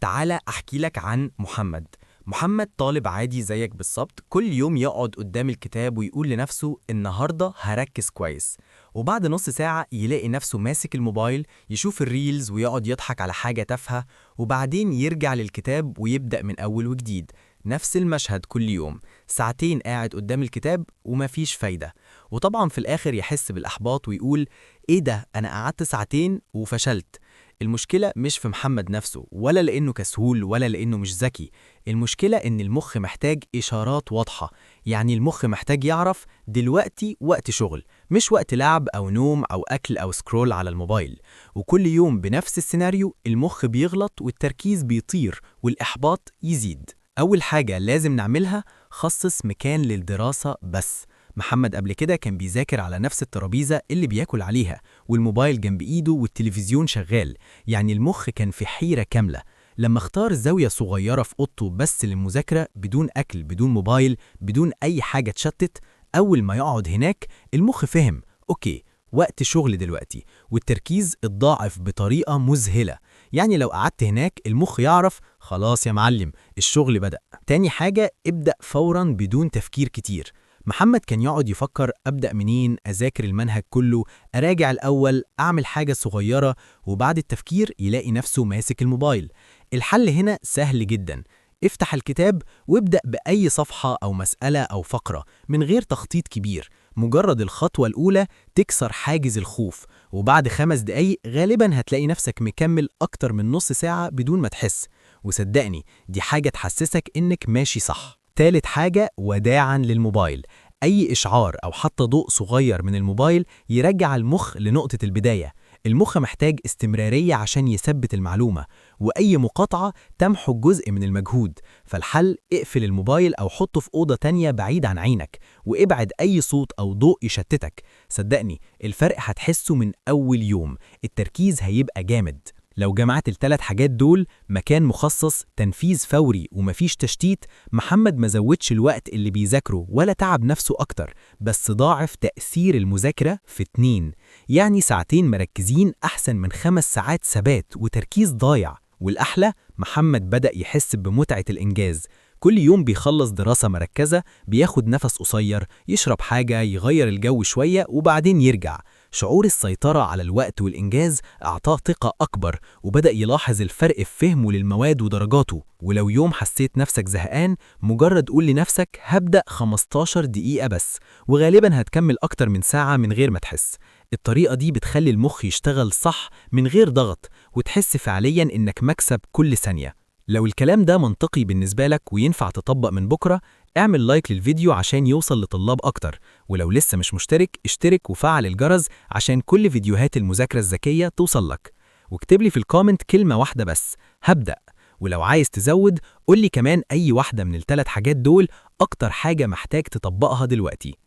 تعالى أحكي لك عن محمد. محمد طالب عادي زيك بالظبط، كل يوم يقعد قدام الكتاب ويقول لنفسه النهاردة هركز كويس، وبعد نص ساعة يلاقي نفسه ماسك الموبايل يشوف الريلز ويقعد يضحك على حاجة تافهة، وبعدين يرجع للكتاب ويبدأ من أول وجديد. نفس المشهد كل يوم، ساعتين قاعد قدام الكتاب ومفيش فايدة. وطبعا في الآخر يحس بالإحباط ويقول إيه ده، أنا قعدت ساعتين وفشلت. المشكلة مش في محمد نفسه، ولا لأنه كسول ولا لأنه مش ذكي. المشكلة إن المخ محتاج إشارات واضحة، يعني المخ محتاج يعرف دلوقتي وقت شغل، مش وقت لعب أو نوم أو أكل أو سكرول على الموبايل. وكل يوم بنفس السيناريو المخ بيغلط والتركيز بيطير والإحباط يزيد. أول حاجة لازم نعملها، خصص مكان للدراسة بس. محمد قبل كده كان بيذاكر على نفس الترابيزة اللي بياكل عليها، والموبايل جنب إيده والتلفزيون شغال، يعني المخ كان في حيرة كاملة. لما اختار زاوية صغيرة في أوضته بس للمذاكرة، بدون أكل بدون موبايل بدون أي حاجة تشتت، أول ما يقعد هناك المخ فهم أوكي، وقت شغل دلوقتي، والتركيز اتضاعف بطريقة مذهلة. يعني لو قعدت هناك المخ يعرف خلاص يا معلم، الشغل بدأ. تاني حاجة، ابدأ فوراً بدون تفكير كتير. محمد كان يقعد يفكر أبدأ منين، أذاكر المنهج كله، أراجع الأول، أعمل حاجة صغيرة، وبعد التفكير يلاقي نفسه ماسك الموبايل. الحل هنا سهل جدا، افتح الكتاب وابدأ بأي صفحة أو مسألة أو فقرة من غير تخطيط كبير. مجرد الخطوة الأولى تكسر حاجز الخوف، وبعد 5 دقايق غالبا هتلاقي نفسك مكمل أكتر من نص ساعة بدون ما تحس. وصدقني دي حاجة تحسسك إنك ماشي صح. تالت حاجة، وداعاً للموبايل. أي إشعار أو حتى ضوء صغير من الموبايل يرجع المخ لنقطة البداية. المخ محتاج استمرارية عشان يثبت المعلومة، وأي مقاطعة تمحو جزء من المجهود. فالحل، اقفل الموبايل أو حطه في أوضة تانية بعيد عن عينك، وابعد أي صوت أو ضوء يشتتك. صدقني الفرق هتحسه من أول يوم، التركيز هيبقى جامد. لو جمعت ال3 حاجات دول، مكان مخصص، تنفيذ فوري، ومفيش تشتيت، محمد ما زودش الوقت اللي بيذاكره ولا تعب نفسه أكتر، بس ضاعف تأثير المذاكرة في 2. يعني ساعتين مركزين أحسن من 5 ساعات ثبات وتركيز ضايع. والأحلى، محمد بدأ يحس بمتعة الإنجاز. كل يوم بيخلص دراسة مركزة، بياخد نفس قصير، يشرب حاجة، يغير الجو شوية وبعدين يرجع. شعور السيطرة على الوقت والإنجاز أعطاه ثقة أكبر، وبدأ يلاحظ الفرق في فهمه للمواد ودرجاته. ولو يوم حسيت نفسك زهقان، مجرد قول لنفسك هبدأ 15 دقيقة بس، وغالبا هتكمل أكتر من ساعة من غير ما تحس. الطريقة دي بتخلي المخ يشتغل صح من غير ضغط، وتحس فعليا إنك مكسب كل ثانية. لو الكلام ده منطقي بالنسبة لك وينفع تطبق من بكرة، اعمل لايك للفيديو عشان يوصل لطلاب أكتر. ولو لسه مش مشترك، اشترك وفعل الجرس عشان كل فيديوهات المذاكرة الذكية توصل لك. واكتب لي في الكومنت كلمة واحدة بس، هبدأ. ولو عايز تزود قول لي كمان أي واحدة من ال3 حاجات دول أكتر حاجة محتاج تطبقها دلوقتي.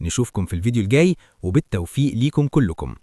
نشوفكم في الفيديو الجاي، وبالتوفيق ليكم كلكم.